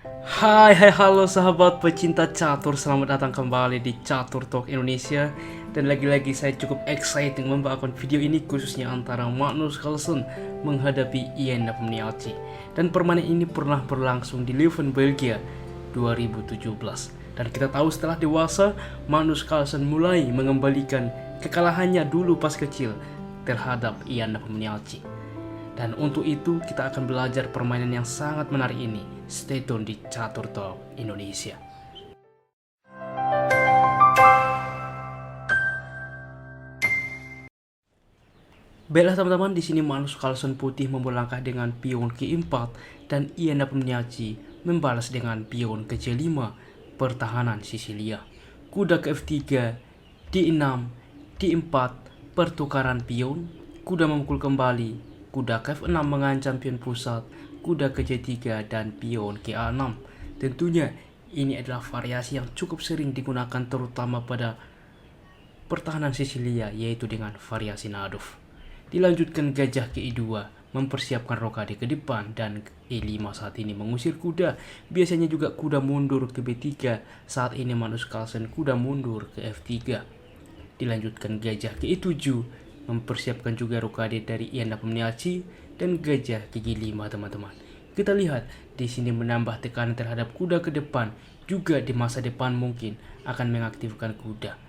Halo sahabat pecinta catur, selamat datang kembali di Catur Talk Indonesia. Dan lagi-lagi saya cukup excited membawakan video ini khususnya antara Magnus Carlsen menghadapi Ian Nepomniachtchi. Dan permainan ini pernah berlangsung di Leuven, Belgia 2017. Dan kita tahu setelah dewasa, Magnus Carlsen mulai mengembalikan kekalahannya dulu pas kecil terhadap Ian Nepomniachtchi. Dan untuk itu kita akan belajar permainan yang sangat menarik ini. Stay tune di Catur Talk Indonesia. Baiklah teman-teman, di sini Magnus Carlsen putih memulai langkah dengan pion ke-4 dan Ian Nepomniachtchi membalas dengan pion ke C5 pertahanan Sisilia. Kuda ke F3, D6, D4, pertukaran pion, kuda memukul kembali, kuda ke F6 mengancam pion pusat, kuda ke C3 dan pion ke A6. Tentunya ini adalah variasi yang cukup sering digunakan terutama pada pertahanan Sisilia, yaitu dengan variasi Nadov. Dilanjutkan gajah ke E2 mempersiapkan rokade ke depan dan E5 saat ini mengusir kuda. Biasanya juga kuda mundur ke B3. Saat ini Magnus Carlsen kuda mundur ke F3. Dilanjutkan gajah ke E7 mempersiapkan juga rokade dari Ian Nepomniachtchi dan gajah ke G5 teman-teman. Kita lihat di sini menambah tekanan terhadap kuda ke depan, juga di masa depan mungkin akan mengaktifkan kuda.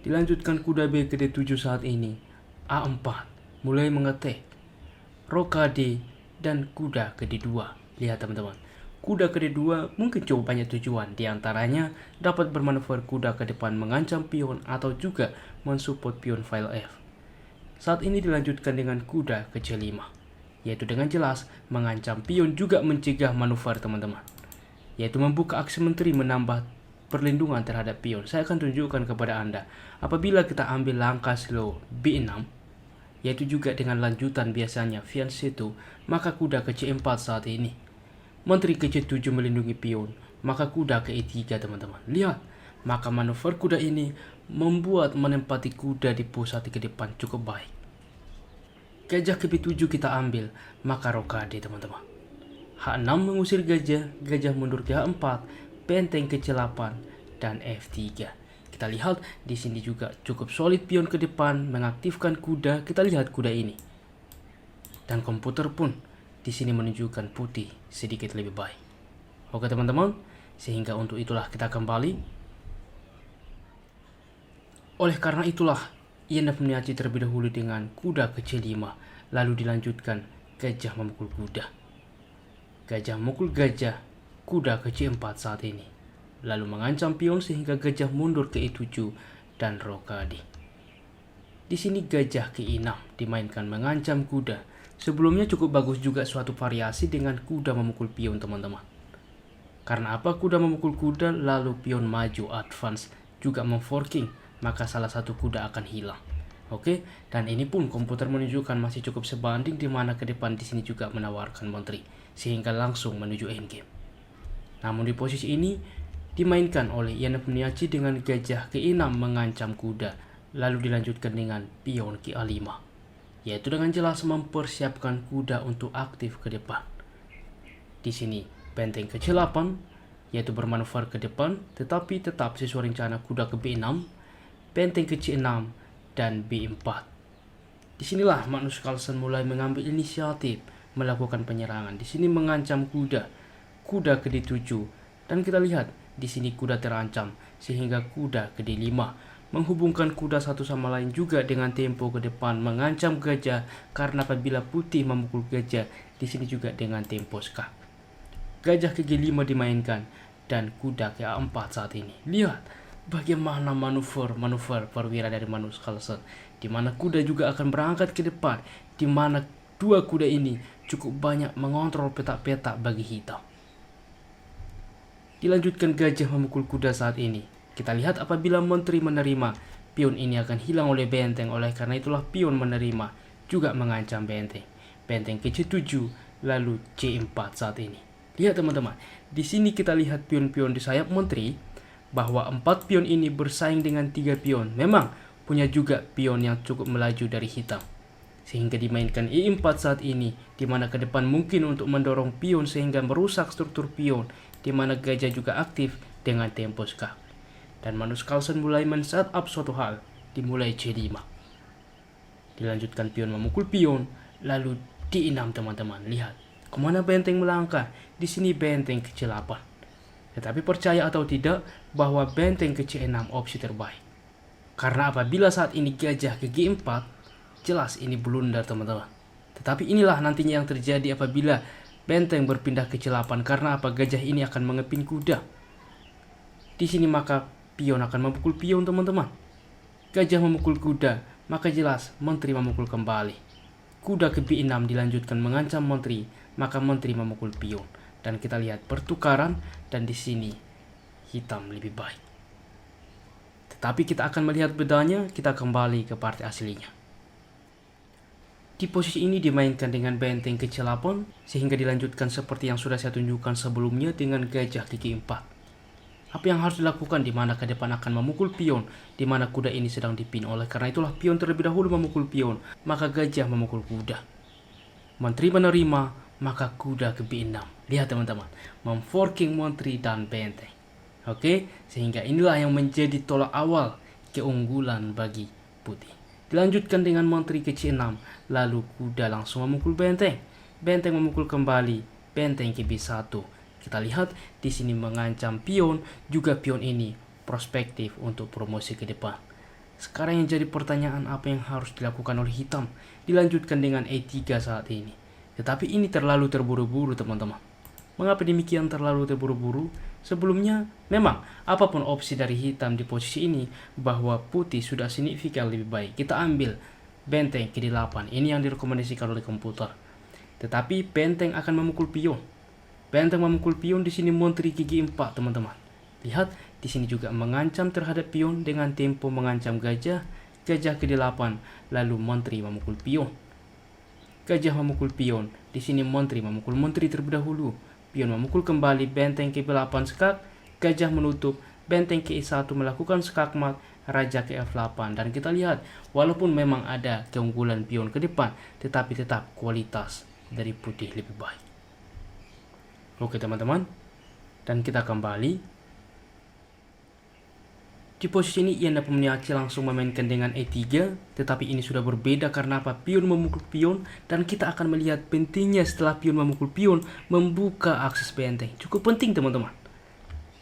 Dilanjutkan kuda B ke D7 saat ini. A4 mulai mengetek, rokade dan kuda ke D2. Lihat teman-teman, kuda ke D2 mungkin cukup banyak tujuan, diantaranya dapat bermanuver kuda ke depan mengancam pion atau juga mensupport pion file F. Saat ini dilanjutkan dengan kuda ke C5, yaitu dengan jelas mengancam pion juga mencegah manuver teman-teman, yaitu membuka aksi menteri menambah perlindungan terhadap pion. Saya akan tunjukkan kepada Anda apabila kita ambil langkah slow B6, yaitu juga dengan lanjutan biasanya fiancé C2, maka kuda ke C4 saat ini. Menteri ke C7 melindungi pion, maka kuda ke E3 teman-teman. Lihat, maka manuver kuda ini membuat menempati kuda di pusat ke depan cukup baik. Gajah ke B7 kita ambil, maka rokade teman-teman. H6 mengusir gajah, gajah mundur ke H4, benteng ke C8 dan F3. Kita lihat di sini juga cukup solid pion ke depan mengaktifkan kuda. Kita lihat kuda ini. Dan komputer pun di sini menunjukkan putih sedikit lebih baik. Oke teman-teman, sehingga untuk itulah kita kembali. Oleh karena itulah Ian Nepomniachtchi terlebih dahulu dengan kuda ke C5, lalu dilanjutkan gajah memukul kuda. Gajah memukul gajah, kuda ke C4 saat ini. Lalu mengancam pion sehingga gajah mundur ke E7 dan rokade. Di sini gajah ke E6 dimainkan mengancam kuda. Sebelumnya cukup bagus juga suatu variasi dengan kuda memukul pion teman-teman. Karena apa? Kuda memukul kuda lalu pion maju advance juga memforking, maka salah satu kuda akan hilang. Oke, dan ini pun komputer menunjukkan masih cukup sebanding, di mana ke depan di sini juga menawarkan menteri sehingga langsung menuju endgame. Namun di posisi ini dimainkan oleh Ian Nepomniachtchi dengan gajah ke E6 mengancam kuda, lalu dilanjutkan dengan pion ke A5, yaitu dengan jelas mempersiapkan kuda untuk aktif ke depan. Di sini benteng ke C8, yaitu bermanuver ke depan, tetapi tetap sesuai rencana kuda ke B6, benteng ke C6 dan B4. Disinilah Magnus Carlsen mulai mengambil inisiatif melakukan penyerangan. Di sini mengancam kuda, kuda ke D7, dan kita lihat di sini kuda terancam sehingga kuda ke D5 menghubungkan kuda satu sama lain juga dengan tempo ke depan mengancam gajah, karena apabila putih memukul gajah di sini juga dengan tempo skak. Gajah ke G5 dimainkan dan kuda ke A4 saat ini. Lihat bagaimana manuver perwira dari Magnus Carlsen, di mana kuda juga akan berangkat ke depan, di mana dua kuda ini cukup banyak mengontrol petak-petak bagi hitam. Dilanjutkan gajah memukul kuda saat ini. Kita lihat apabila menteri menerima, pion ini akan hilang oleh benteng. Oleh karena itulah pion menerima juga mengancam benteng. Benteng ke C7 lalu C4 saat ini. Lihat teman-teman, di sini kita lihat pion-pion di sayap menteri bahwa 4 pion ini bersaing dengan 3 pion. Memang punya juga pion yang cukup melaju dari hitam. sehingga dimainkan E4 saat ini, di mana ke depan mungkin untuk mendorong pion sehingga merusak struktur pion di mana gajah juga aktif dengan tempo skak. Dan Magnus Carlsen mulai men-setup suatu hal, dimulai C5. Dilanjutkan pion memukul pion, lalu D6 teman-teman. Lihat, kemana benteng melangkah? Di sini benteng ke C8. Tetapi percaya atau tidak bahwa benteng ke C6 opsi terbaik. Karena apabila saat ini gajah ke G4, jelas ini blunder teman-teman. Tetapi inilah nantinya yang terjadi apabila benteng berpindah ke C8. Karena apa? Gajah ini akan mengepin kuda. Di sini maka pion akan memukul pion teman-teman. Gajah memukul kuda, maka jelas menteri memukul kembali. Kuda ke B6 dilanjutkan mengancam menteri, maka menteri memukul pion. Dan kita lihat pertukaran, dan di sini hitam lebih baik. Tetapi kita akan melihat bedanya, kita kembali ke partai aslinya. Di posisi ini dimainkan dengan benteng ke C8, sehingga dilanjutkan seperti yang sudah saya tunjukkan sebelumnya dengan gajah ke G4. Apa yang harus dilakukan? Di mana ke depan akan memukul pion, di mana kuda ini sedang dipin. Oleh karena itulah pion terlebih dahulu memukul pion, maka gajah memukul kuda. Menteri menerima, maka kuda ke B6. Lihat teman-teman, memforking menteri dan benteng. Oke, sehingga inilah yang menjadi tolak awal keunggulan bagi putih. Dilanjutkan dengan menteri ke C6, lalu kuda langsung memukul benteng. Benteng memukul kembali, benteng ke B1. Kita lihat di sini mengancam pion, juga pion ini prospektif untuk promosi ke depan. Sekarang yang jadi pertanyaan, apa yang harus dilakukan oleh hitam? Dilanjutkan dengan E3 saat ini. Tetapi ini terlalu terburu-buru teman-teman. Mengapa demikian terlalu terburu-buru? Sebelumnya, memang apapun opsi dari hitam di posisi ini, bahwa putih sudah signifikan lebih baik. Kita ambil benteng ke D8, ini yang direkomendasikan oleh komputer. Tetapi benteng akan memukul pion. Benteng memukul pion, di sini menteri ke G4 teman-teman. Lihat, di sini juga mengancam terhadap pion dengan tempo mengancam gajah, gajah ke D8, lalu menteri memukul pion. Gajah memukul pion, di sini menteri memukul menteri terlebih dahulu. Pion memukul kembali, benteng ke B8 skak, gajah menutup, benteng ke E1 melakukan skakmat, raja ke F8. Dan kita lihat, walaupun memang ada keunggulan pion ke depan, tetapi tetap kualitas dari putih lebih baik. Oke teman-teman, dan kita kembali. Di posisi ini Ian Nepomniachtchi langsung memainkan dengan E3, tetapi ini sudah berbeda karena apa? Pion memukul pion, dan kita akan melihat pentingnya setelah pion memukul pion membuka akses benteng. Cukup penting teman-teman.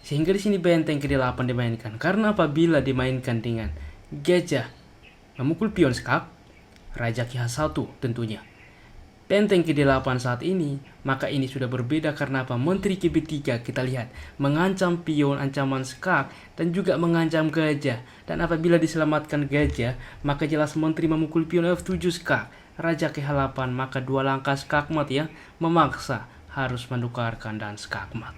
Sehingga di sini benteng ke D8 dimainkan. Karena apabila dimainkan dengan gajah memukul pion skak, raja ke H1 tentunya. Benteng ke D8 saat ini, maka ini sudah berbeda karena apa? Menteri ke B3 kita lihat mengancam pion, ancaman skak, dan juga mengancam gajah. Dan apabila diselamatkan gajah, maka jelas menteri memukul pion F7 skak, raja ke H8, maka dua langkah skakmat ya, memaksa harus menukarkan dan skakmat.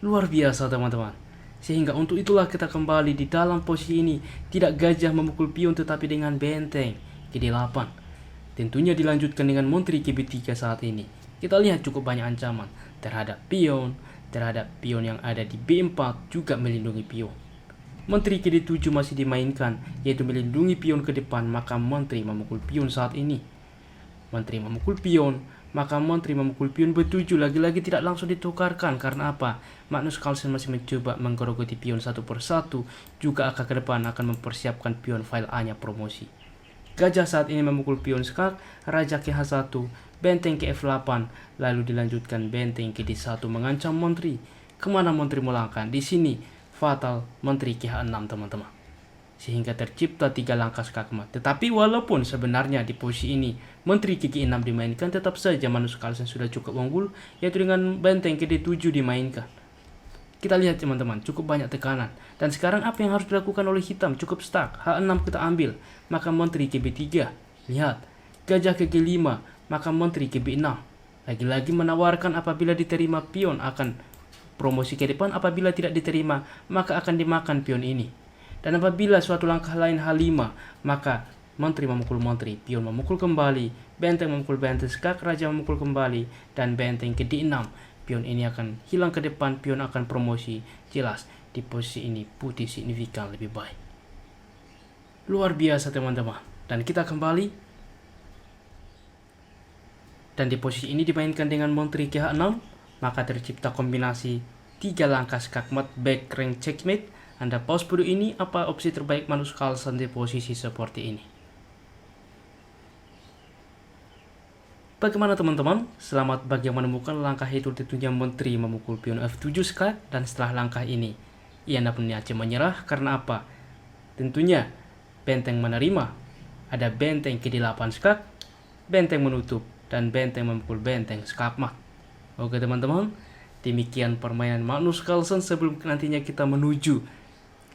Luar biasa teman-teman. Sehingga untuk itulah kita kembali di dalam posisi ini, tidak gajah memukul pion tetapi dengan benteng ke D8. Tentunya dilanjutkan dengan menteri ke B3 saat ini. Kita lihat cukup banyak ancaman terhadap pion yang ada di B4, juga melindungi pion. Menteri ke D7 masih dimainkan, yaitu melindungi pion ke depan, maka menteri memukul pion saat ini. Menteri memukul pion, maka menteri memukul pion B7, lagi-lagi tidak langsung ditukarkan. Karena apa? Magnus Carlsen masih mencoba menggerogoti pion satu persatu, juga akan ke depan akan mempersiapkan pion file A-nya promosi. Gajah saat ini memukul pion skak, raja ke H1, benteng ke F8, lalu dilanjutkan benteng ke D1 mengancam menteri. Kemana menteri melangkah? Di sini fatal menteri ke H6 teman-teman. Sehingga tercipta 3 langkah skakmat. Tetapi walaupun sebenarnya di posisi ini menteri ke G6 dimainkan, tetap saja Magnus Carlsen sudah cukup unggul, yaitu dengan benteng ke D7 dimainkan. Kita lihat teman-teman, cukup banyak tekanan. Dan sekarang apa yang harus dilakukan oleh hitam? Cukup stuck. H6 kita ambil, maka menteri ke B3. Lihat, gajah ke G5, maka menteri ke B6. Lagi-lagi menawarkan apabila diterima pion akan promosi ke depan, apabila tidak diterima maka akan dimakan pion ini. Dan apabila suatu langkah lain H5, maka menteri memukul menteri, pion memukul kembali, benteng memukul benteng skak, raja memukul kembali, dan benteng ke D6. Pion ini akan hilang ke depan, pion akan promosi. Jelas di posisi ini putih signifikan lebih baik. Luar biasa teman-teman. Dan kita kembali. Dan di posisi ini dimainkan dengan menteri ke H6, maka tercipta kombinasi 3 langkah skakmat back rank checkmate. Anda pause video ini, apa opsi terbaik Magnus Carlsen di posisi seperti ini? Bagaimana teman-teman? Selamat bagi yang menemukan langkah itu tentunya menteri memukul pion F7 skak, dan setelah langkah ini Ian Nepomniachtchi menyerah karena apa? Tentunya benteng menerima. Ada benteng ke-8 skak, benteng menutup, dan benteng memukul benteng skakmat. Oke teman-teman, demikian permainan Magnus Carlsen sebelum nantinya kita menuju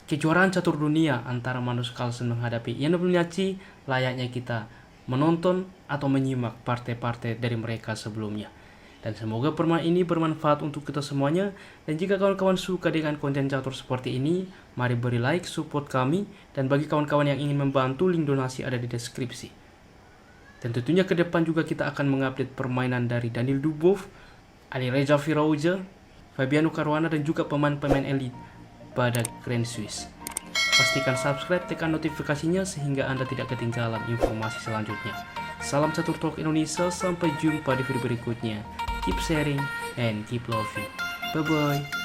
kejuaraan catur dunia antara Magnus Carlsen menghadapi Ian Nepomniachtchi. Layaknya kita menonton atau menyimak partai-partai dari mereka sebelumnya. Dan semoga permainan ini bermanfaat untuk kita semuanya. Dan jika kawan-kawan suka dengan konten catur seperti ini, mari beri like, support kami. Dan bagi kawan-kawan yang ingin membantu, link donasi ada di deskripsi. Dan tentunya ke depan juga kita akan mengupdate permainan dari Daniil Dubov, Alireza Firouzja, Fabiano Caruana, dan juga pemain-pemain elit pada Grand Swiss. Pastikan subscribe, tekan notifikasinya sehingga Anda tidak ketinggalan informasi selanjutnya. Salam Catur Talk Indonesia, sampai jumpa di video berikutnya. Keep sharing and keep loving. Bye-bye.